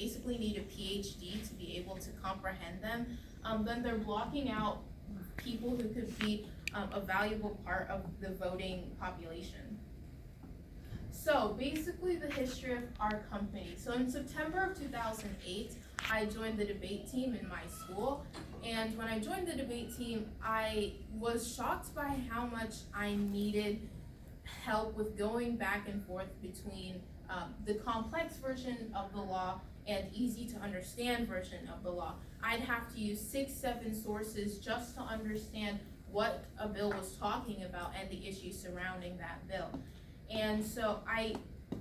basically need a PhD to be able to comprehend them, then they're blocking out people who could be a valuable part of the voting population. So basically the history of our company. So in September of 2008, I joined the debate team in my school. And when I joined the debate team, I was shocked by how much I needed help with going back and forth between the complex version of the law and easy to understand version of the law. I'd have to use 6-7 sources just to understand what a bill was talking about and the issues surrounding that bill. And so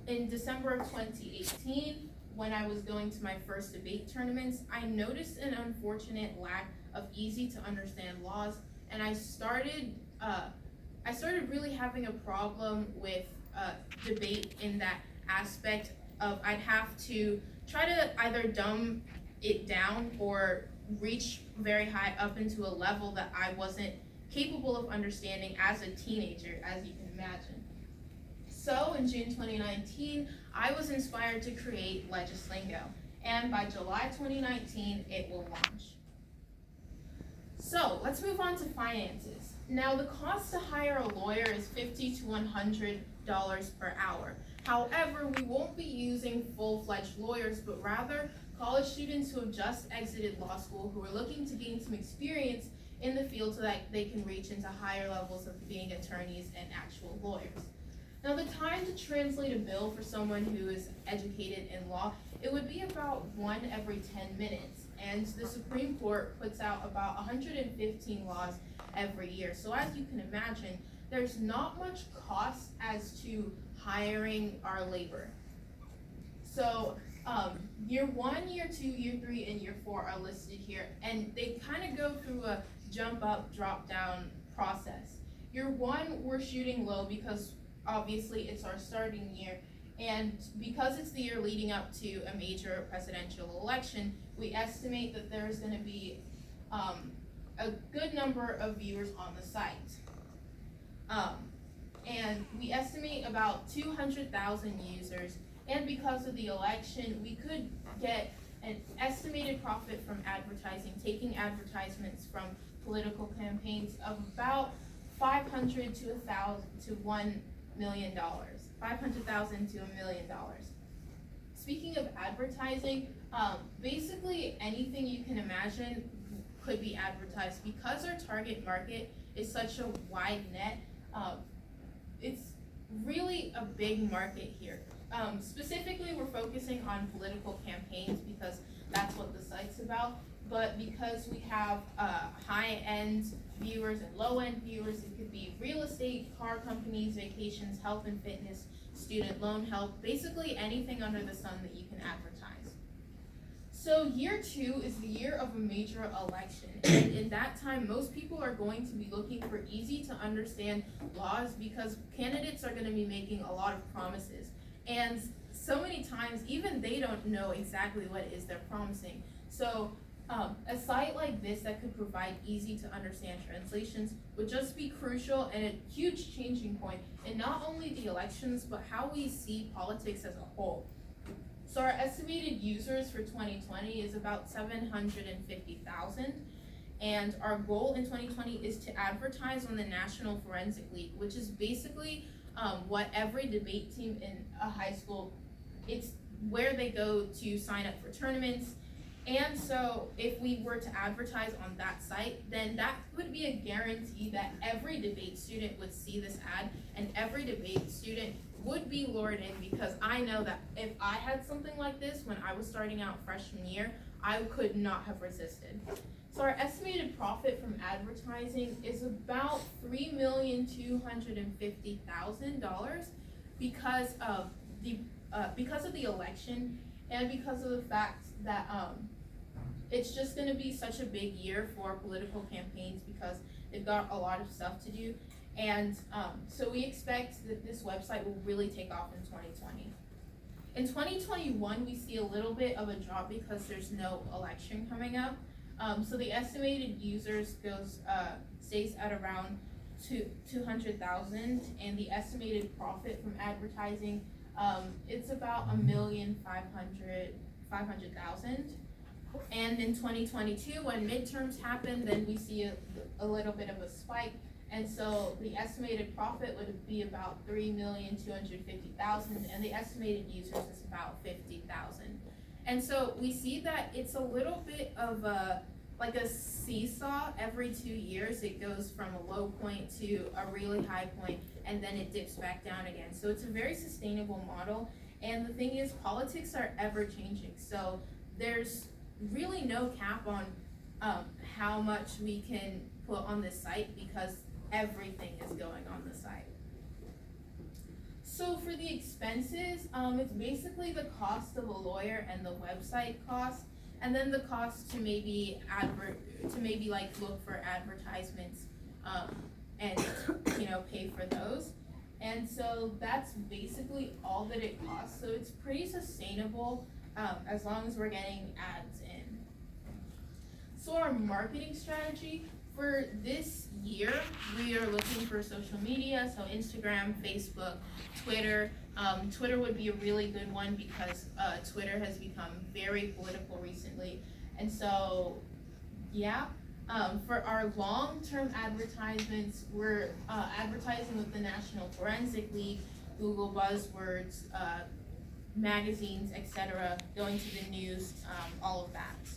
in December of 2018, when I was going to my first debate tournaments, I noticed an unfortunate lack of easy to understand laws, and I started really having a problem with debate in that aspect of I'd have to try to either dumb it down or reach very high up into a level that I wasn't capable of understanding as a teenager, as you can imagine. So in June 2019, I was inspired to create legislingo, and by July 2019, it will launch. So let's move on to finances. Now the cost to hire a lawyer is $50 to $100 per hour. However, we won't be using full-fledged lawyers, but rather college students who have just exited law school who are looking to gain some experience in the field so that they can reach into higher levels of being attorneys and actual lawyers. Now the time to translate a bill for someone who is educated in law, it would be about 1 every 10 minutes. And the Supreme Court puts out about 115 laws every year. So as you can imagine, there's not much cost as to hiring our labor. So year 1, year 2, year 3, and year 4 are listed here, and they kind of go through a jump up, drop down process. Year 1, we're shooting low because obviously it's our starting year, and because it's the year leading up to a major presidential election, we estimate that there's going to be a good number of viewers on the site. And we estimate about 200,000 users, and because of the election, we could get an estimated profit from advertising, taking advertisements from political campaigns of about $500,000 to $1 million. $500,000 to $1 million. Speaking of advertising, basically anything you can imagine could be advertised. Because our target market is such a wide net, it's really a big market here. Specifically, we're focusing on political campaigns because that's what the site's about, but because we have high-end viewers and low-end viewers, it could be real estate, car companies, vacations, health and fitness, student loan help, basically anything under the sun that you can advertise. So year 2 is the year of a major election, and in that time, most people are going to be looking for easy to understand laws because candidates are going to be making a lot of promises. And so many times, even they don't know exactly what it is they're promising. So a site like this that could provide easy to understand translations would just be crucial and a huge changing point in not only the elections, but how we see politics as a whole. So our estimated users for 2020 is about 750,000. And our goal in 2020 is to advertise on the National Forensic League, which is basically what every debate team in a high school, it's where they go to sign up for tournaments. And so if we were to advertise on that site, then that would be a guarantee that every debate student would see this ad and every debate student would be lured in, because I know that if I had something like this when I was starting out freshman year, I could not have resisted. So our estimated profit from advertising is about $3,250,000 because of the election and because of the fact that it's just going to be such a big year for political campaigns because they've got a lot of stuff to do, and so we expect that this website will really take off in 2020. In 2021, we see a little bit of a drop because there's no election coming up. So the estimated users stays at around 200,000, and the estimated profit from advertising, it's about $1,500,000 500,000. And in 2022, when midterms happen, then we see a little bit of a spike. And so the estimated profit would be about 3,250,000, and the estimated users is about 50,000. And so we see that it's a little bit of like a seesaw. Every 2 years, it goes from a low point to a really high point, and then it dips back down again. So it's a very sustainable model. And the thing is, politics are ever changing. So there's really no cap on how much we can put on this site, because everything is going on the site. So for the expenses, it's basically the cost of a lawyer and the website cost, and then the cost to maybe like look for advertisements and pay for those. And so that's basically all that it costs. So it's pretty sustainable as long as we're getting ads in. So our marketing strategy for this year, we are looking for social media, so Instagram, Facebook, Twitter. Twitter would be a really good one because Twitter has become very political recently. And so, yeah. For our long-term advertisements, we're advertising with the National Forensic League, Google Buzzwords, magazines, etc., going to the news, all of that.